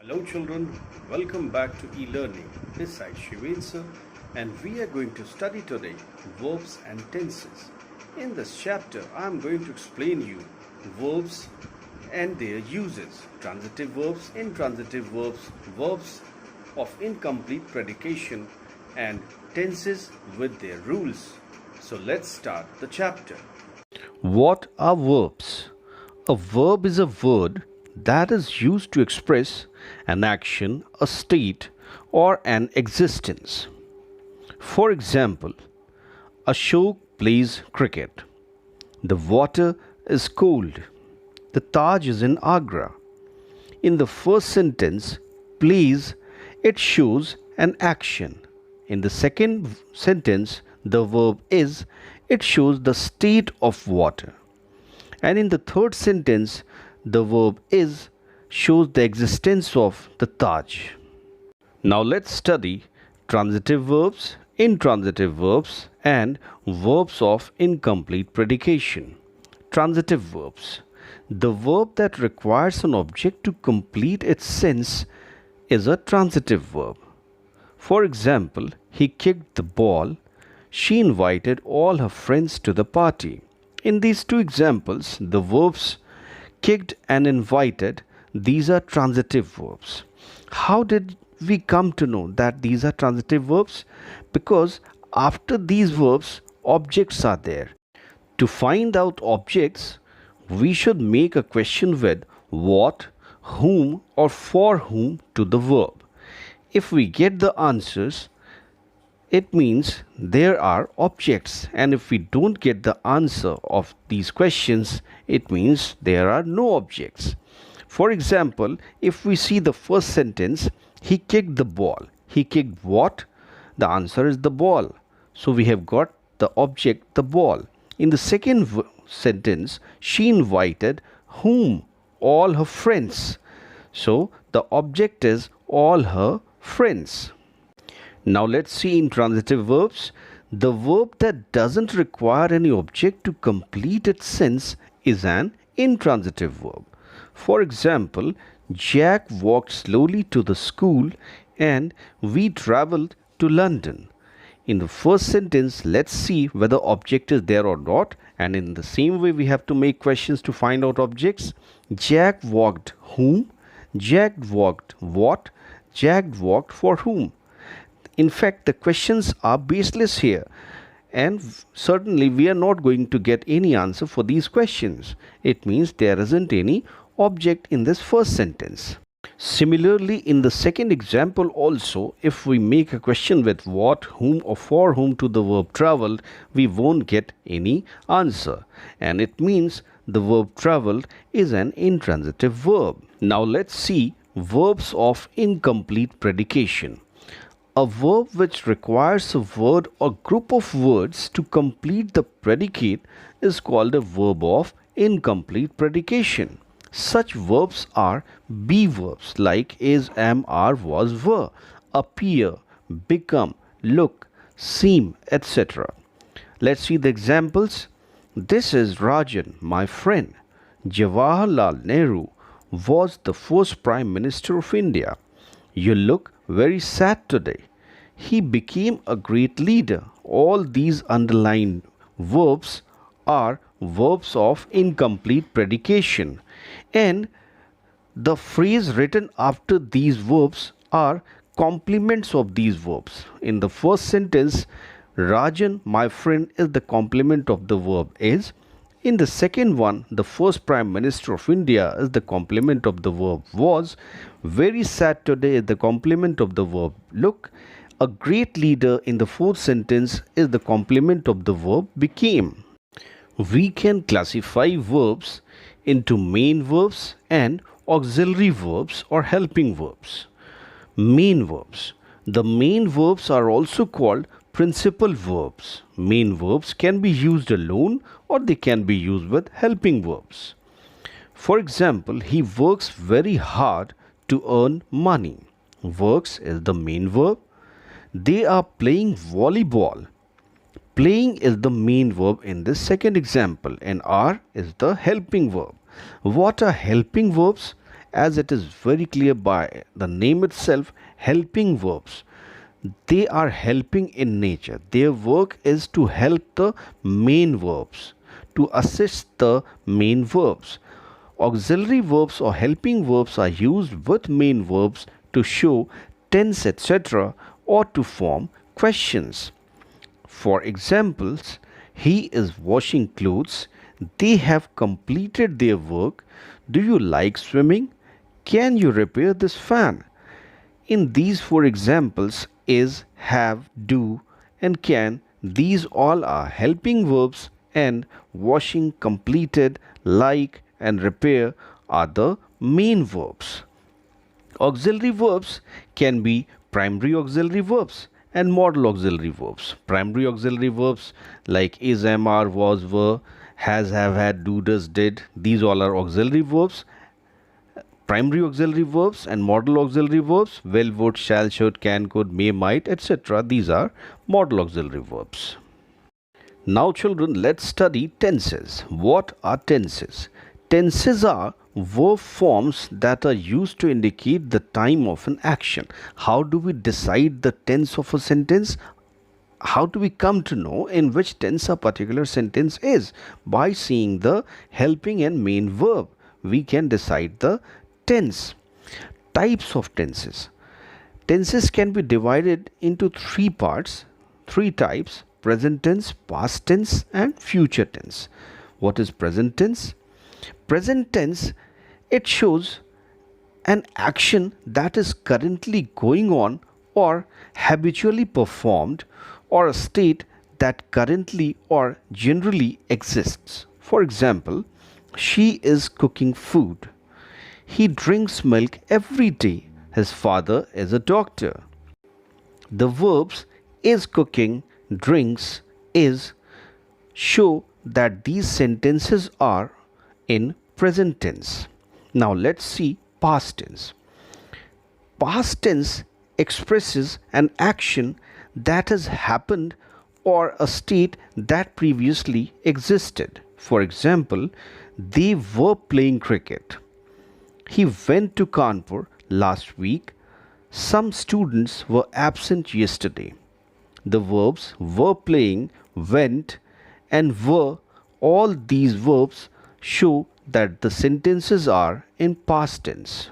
Hello children, welcome back to e-learning. This side Shivin sir, and we are going to study today verbs and tenses. In this chapter, I am going to explain you verbs and their uses, transitive verbs, intransitive verbs, verbs of incomplete predication, and tenses with their rules. So let's start the chapter. What are verbs? A verb is a word that is used to express an action, a state, or an existence. For example, Ashok plays cricket. The water is cold. The Taj is in Agra. In the first sentence, plays, it shows an action. In the second sentence, the verb is, it shows the state of water. And in the third sentence, the verb is shows the existence of the Taj. Now let's study transitive verbs, intransitive verbs, and verbs of incomplete predication. Transitive verbs. The verb that requires an object to complete its sense is a transitive verb. For example, he kicked the ball. She invited all her friends to the party. In these two examples, the verbs kicked and invited, these are transitive verbs. How did we come to know that these are transitive verbs? Because after these verbs, objects are there. To find out objects, we should make a question with what, whom, or for whom to the verb. If we get the answers, it means there are objects, and if we don't get the answer of these questions, it means there are no objects. For example, if we see the first sentence, he kicked the ball. He kicked what? The answer is the ball. So we have got the object, the ball. In the second sentence, she invited whom? All her friends. So the object is all her friends. Now let's see intransitive verbs. The verb that doesn't require any object to complete its sense is an intransitive verb. For example, Jack walked slowly to the school and we traveled to London. In the first sentence, let's see whether object is there or not, and in the same way we have to make questions to find out objects. Jack walked whom? Jack walked what? Jack walked for whom? In fact, the questions are baseless here, and certainly we are not going to get any answer for these questions. It means there isn't any object in this first sentence. Similarly, in the second example also, if we make a question with what, whom, or for whom to the verb traveled, we won't get any answer, and it means the verb traveled is an intransitive verb. Now let's see verbs of incomplete predication. A verb which requires a word or group of words to complete the predicate is called a verb of incomplete predication. Such verbs are be verbs like is, am, are, was, were, appear, become, look, seem, etc. Let's see the examples. This is Rajan, my friend. Jawaharlal Nehru was the first Prime Minister of India. You look very sad today. He became a great leader. All these underlined verbs are verbs of incomplete predication, and the phrase written after these verbs are complements of these verbs. In the first sentence, Rajan, my friend, is the complement of the verb is. In the second one, the first Prime Minister of India is the complement of the verb was. Very sad today is the complement of the verb look. A great leader in the fourth sentence is the complement of the verb became. We can classify verbs into main verbs and auxiliary verbs or helping verbs. Main verbs. The main verbs are also called principal verbs. Main verbs can be used alone or they can be used with helping verbs. For example, he works very hard to earn money. Works is the main verb. They are playing volleyball. Playing is the main verb in this second example, and are is the helping verb. What are helping verbs? as it is very clear by the name itself, helping verbs. They are helping in nature. Their work is to help the main verbs, to assist the main verbs. Auxiliary verbs or helping verbs are used with main verbs to show tense, etc., or to form questions. For examples, he is washing clothes. They have completed their work. Do you like swimming? Can you repair this fan? In these four examples, is, have, do, and can, these all are helping verbs, and washing, completed, like, and repair are the main verbs. Auxiliary verbs can be primary auxiliary verbs and modal auxiliary verbs. Primary auxiliary verbs like is, am, are, was, were, has, have, had, do, does, did. These all are auxiliary verbs. Primary auxiliary verbs and modal auxiliary verbs, will, would, shall, should, can, could, may, might, etc. These are modal auxiliary verbs. Now children, let's study tenses. What are tenses? Tenses are verb forms that are used to indicate the time of an action. How do we decide the tense of a sentence? How do we come to know in which tense a particular sentence is? By seeing the helping and main verb, we can decide the tense. Types of tenses. Tenses can be divided into three parts, three types: present tense, past tense, and future tense. What is present tense? Present tense, it shows an action that is currently going on or habitually performed, or a state that currently or generally exists. For example, she is cooking food. He drinks milk every day. His father is a doctor. The verbs is cooking, drinks, is show that these sentences are in present tense. Now let's see past tense. Past tense expresses an action that has happened or a state that previously existed. For example, they were playing cricket. He went to Kanpur last week. Some students were absent yesterday. The verbs were playing, went, and were, all these verbs show that the sentences are in past tense.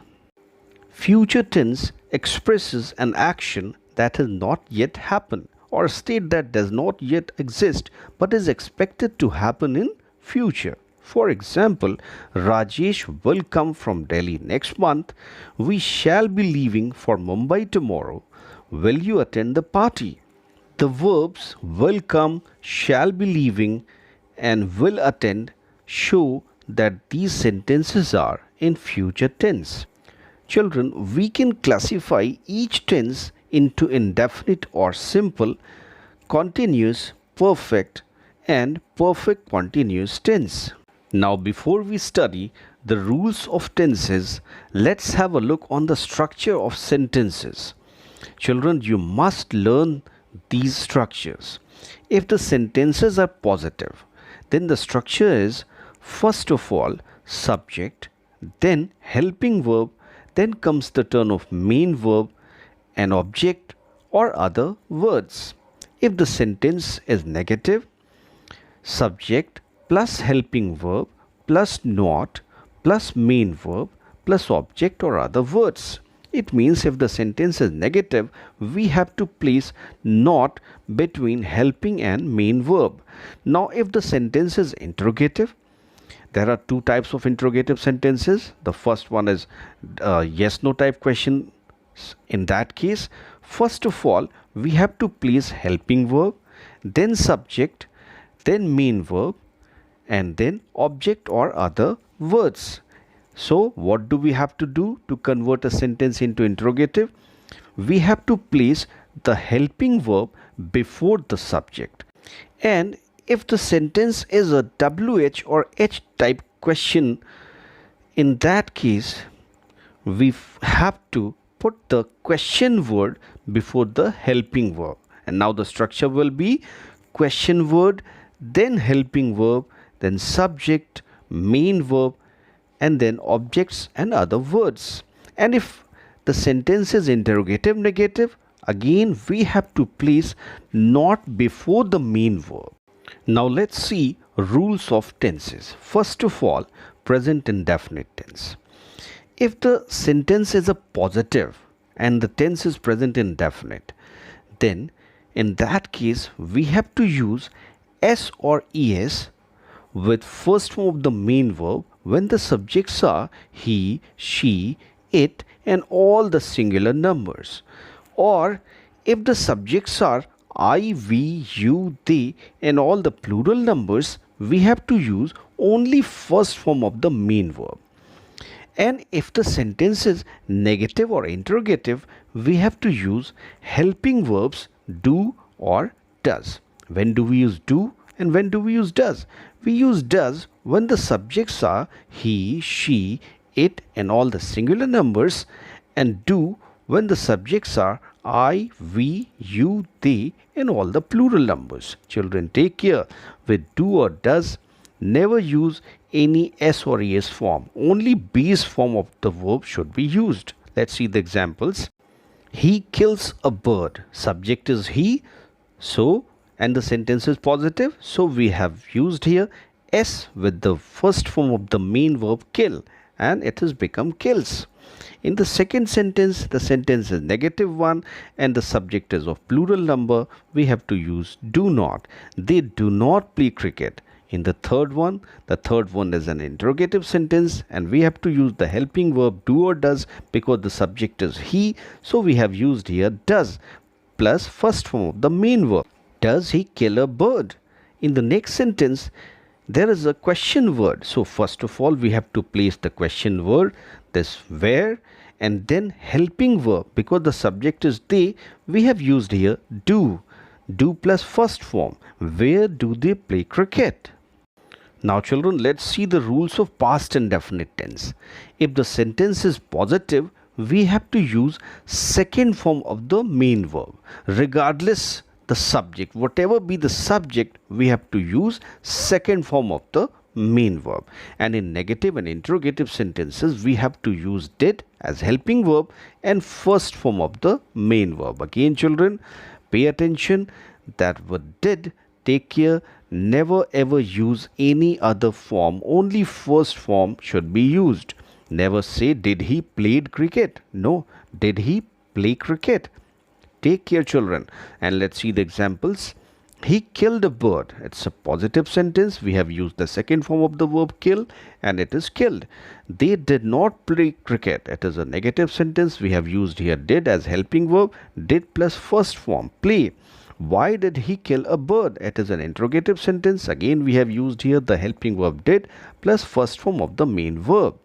Future tense expresses an action that has not yet happened, or a state that does not yet exist but is expected to happen in future. For example, Rajesh will come from Delhi next month. We shall be leaving for Mumbai tomorrow. Will you attend the party? The verbs will come, shall be leaving, and will attend show that these sentences are in future tense. Children, we can classify each tense into indefinite or simple, continuous, perfect, and perfect continuous tense. Now, before we study the rules of tenses, let's have a look on the structure of sentences. Children, you must learn these structures. If the sentences are positive, then the structure is first of all subject, then helping verb, then comes the turn of main verb, an object or other words. If the sentence is negative, subject plus helping verb plus not plus main verb plus object or other words. It means if the sentence is negative, we have to place not between helping and main verb. Now, if the sentence is interrogative, there are two types of interrogative sentences. The first one is yes no type question. In that case, first of all, we have to place helping verb, then subject, then main verb, and then object or other words. So what do we have to do to convert a sentence into interrogative? We have to place the helping verb before the subject. And if the sentence is a WH or H type question, in that case, we have to put the question word before the helping verb. And now the structure will be question word, then helping verb, then subject, main verb, and then objects and other words. And if the sentence is interrogative negative, again we have to place not before the main verb. Now let's see rules of tenses. First of all, present indefinite tense. If the sentence is a positive and the tense is present indefinite, then in that case we have to use s or es with first form of the main verb when the subjects are he, she, it and all the singular numbers. Or if the subjects are I, we, you, they and all the plural numbers, we have to use only first form of the main verb. And if the sentence is negative or interrogative, we have to use helping verbs do or does. When do we use do and when do we use does? We use does when the subjects are he, she, it and all the singular numbers, and do when the subjects are I, we, you, they and all the plural numbers. Children, take care with do or does. Never use any s or es form. Only base form of the verb should be used. Let's see the examples. He kills a bird. Subject is he, so and the sentence is positive, so we have used here s with the first form of the main verb kill, and it has become kills. In the second sentence, the sentence is negative one and the subject is of plural number. We have to use do not. They do not play cricket. In the third one is an interrogative sentence and we have to use the helping verb do or does because the subject is he, so we have used here does plus first form of the main verb. Does he kill a bird? In the next sentence, there is a question word. So first of all, we have to place the question word, this where, and then helping verb. Because the subject is they, we have used here do. Do plus first form. Where do they play cricket? Now children, let's see the rules of past indefinite tense. If the sentence is positive, we have to use second form of the main verb. Regardless the subject, whatever be the subject, we have to use second form of the main verb. And in negative and interrogative sentences, we have to use did as helping verb and first form of the main verb. Again children, pay attention that word did, take care, never ever use any other form, only first form should be used. Never say did he played cricket. No, did he play cricket? Take care children, and let's see the examples. He killed a bird. It's a positive sentence. We have used the second form of the verb kill and it is killed. They did not play cricket. It is a negative sentence. We have used here did as helping verb. Did plus first form play. Why did he kill a bird? It is an interrogative sentence. Again we have used here the helping verb did plus first form of the main verb.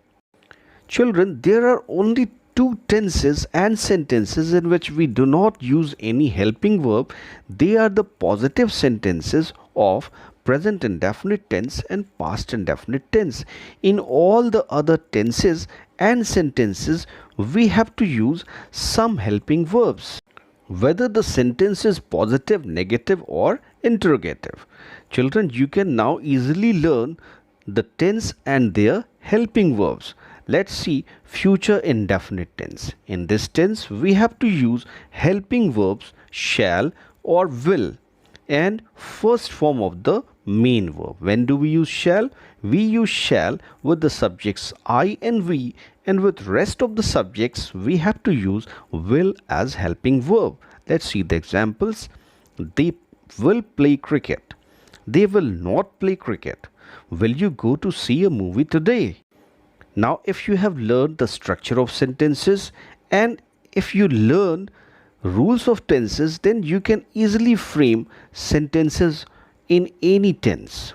Children, there are only two tenses and sentences in which we do not use any helping verb. They are the positive sentences of present indefinite tense and past indefinite tense. In all the other tenses and sentences, we have to use some helping verbs, whether the sentence is positive, negative or interrogative. Children, you can now easily learn the tense and their helping verbs. Let's see future indefinite tense. In this tense, we have to use helping verbs shall or will and first form of the main verb. When do we use shall? We use shall with the subjects I and we, and with rest of the subjects we have to use will as helping verb. Let's see the examples. They will play cricket. They will not play cricket. Will you go to see a movie today? Now, if you have learned the structure of sentences and if you learn rules of tenses, then you can easily frame sentences in any tense.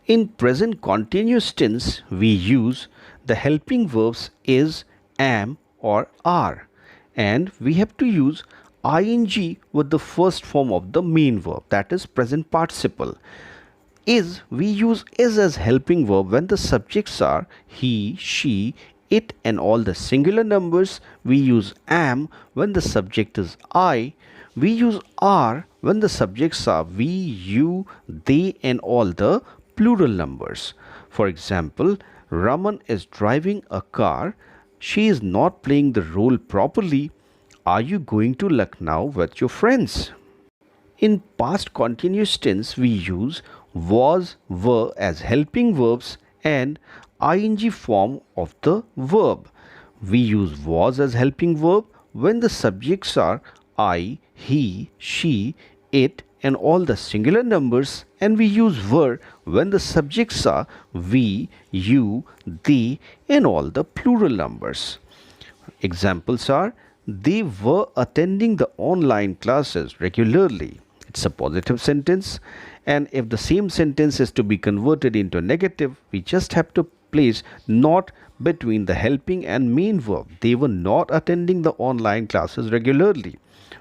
In present continuous tense, we use the helping verbs is, am or are, and we have to use ing with the first form of the main verb, that is present participle. Is, we use is as helping verb when the subjects are he, she, it and all the singular numbers. We use am when the subject is I. We use are when the subjects are we, you, they and all the plural numbers. For example, Raman is driving a car. She is not playing the role properly. Are you going to Lucknow with your friends? In past continuous tense, we use was, were as helping verbs and ing form of the verb. We use was as helping verb when the subjects are I, he, she, it and all the singular numbers, and we use were when the subjects are we, you, they and all the plural numbers. Examples are they were attending the online classes regularly. It's a positive sentence, and if the same sentence is to be converted into a negative, we just have to place not between the helping and main verb. They were not attending the online classes regularly.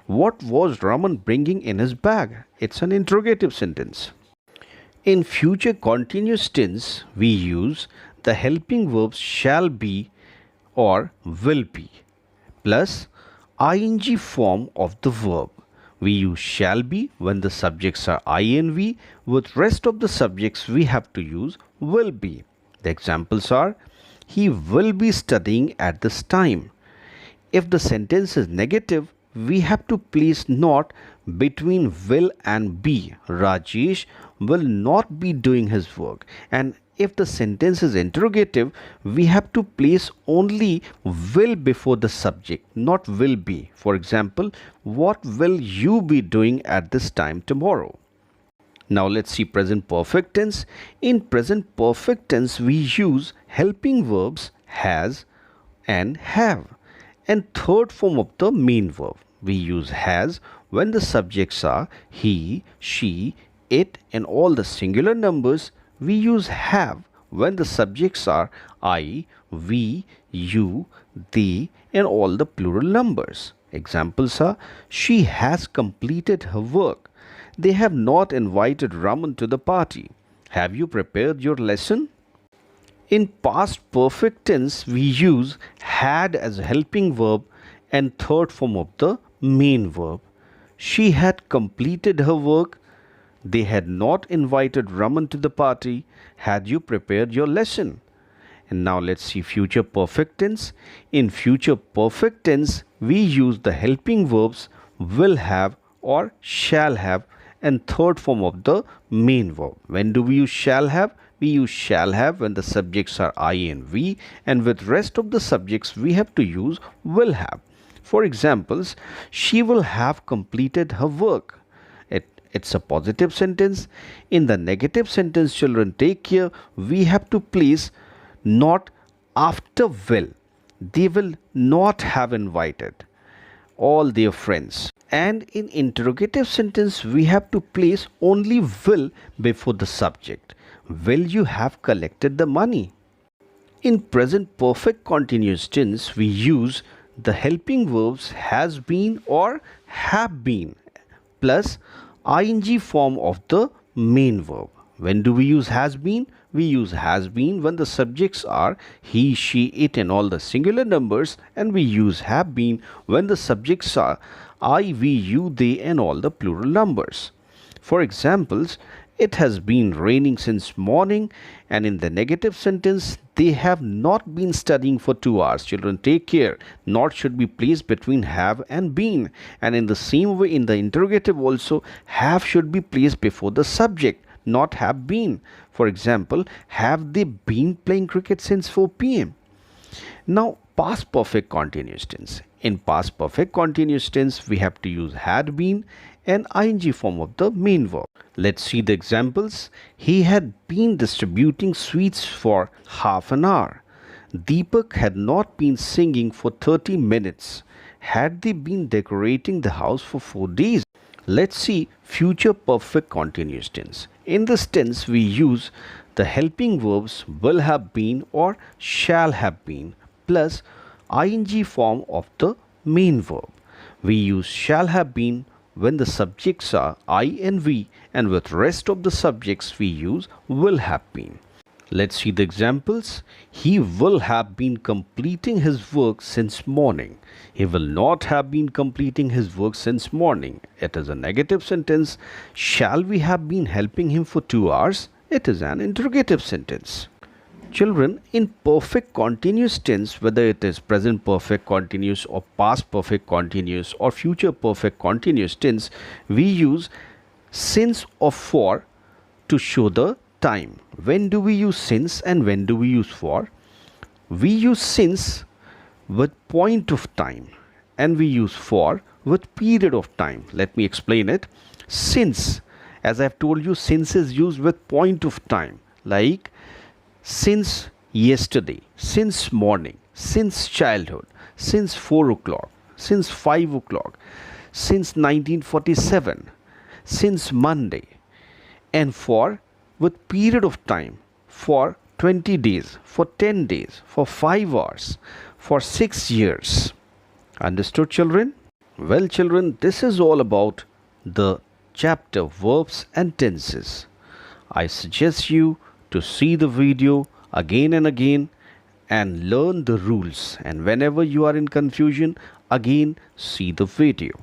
What was Raman bringing in his bag? It's an interrogative sentence. In future continuous tense, we use the helping verbs shall be or will be plus ing form of the verb. We use shall be when the subjects are I and we. With rest of the subjects we have to use will be. The examples are he will be studying at this time. If the sentence is negative, we have to place not between will and be. Rajesh will not be doing his work. And if the sentence is interrogative, we have to place only will before the subject, not will be. For example, what will you be doing at this time tomorrow? Now let's see present perfect tense. In present perfect tense, we use helping verbs has and have. And third form of the main verb. We use has when the subjects are he, she, it and all the singular numbers. We use have when the subjects are I, we, you, they and all the plural numbers. Examples are she has completed her work. They have not invited Raman to the party. Have you prepared your lesson? In past perfect tense, we use had as a helping verb and third form of the main verb. She had completed her work. They had not invited Raman to the party. Had you prepared your lesson? And now let's see future perfect tense. In future perfect tense, we use the helping verbs will have or shall have and third form of the main verb. When do we use shall have? We use shall have when the subjects are I and we, and with rest of the subjects we have to use will have. For examples, she will have completed her work. It's a positive sentence. In the negative sentence, children, take care, we have to place not after will. They will not have invited all their friends. And in interrogative sentence, we have to place only will before the subject. Will you have collected the money? In present perfect continuous tense, we use the helping verbs has been or have been plus ing form of the main verb. When do we use has been? We use has been when the subjects are he, she, it and all the singular numbers, and we use have been when the subjects are I, we, you, they and all the plural numbers. For examples, it has been raining since morning, and in the negative sentence, they have not been studying for 2 hours. Children, take care. Not should be placed between have and been. And in the same way, in the interrogative also, have should be placed before the subject, not have been. For example, have they been playing cricket since 4 p.m.? Now, past perfect continuous tense. In past perfect continuous tense, we have to use had been and ing form of the main verb. Let's see the examples. He had been distributing sweets for half an hour. Deepak had not been singing for 30 minutes. Had they been decorating the house for 4 days? Let's see future perfect continuous tense. In this tense, we use the helping verbs will have been or shall have been plus ing form of the main verb. We use shall have been when the subjects are I and we, and with rest of the subjects we use will have been. Let's see the examples. He will have been completing his work since morning. He will not have been completing his work since morning. It is a negative sentence. Shall we have been helping him for 2 hours? It is an interrogative sentence. Children, in perfect continuous tense, whether it is present perfect continuous or past perfect continuous or future perfect continuous tense, we use since or for to show the time. When do we use since and when do we use for? We use since with point of time and we use for with period of time. Let me explain it. Since, as I have told you, since is used with point of time, like since yesterday, since morning, since childhood, since 4 o'clock, since 5 o'clock, since 1947, since Monday, and for with period of time, for 20 days, for 10 days, for 5 hours, for 6 years. Understood, children? Well, children, this is all about the chapter verbs and tenses. I suggest you to see the video again and again and learn the rules. And whenever you are in confusion, again see the video.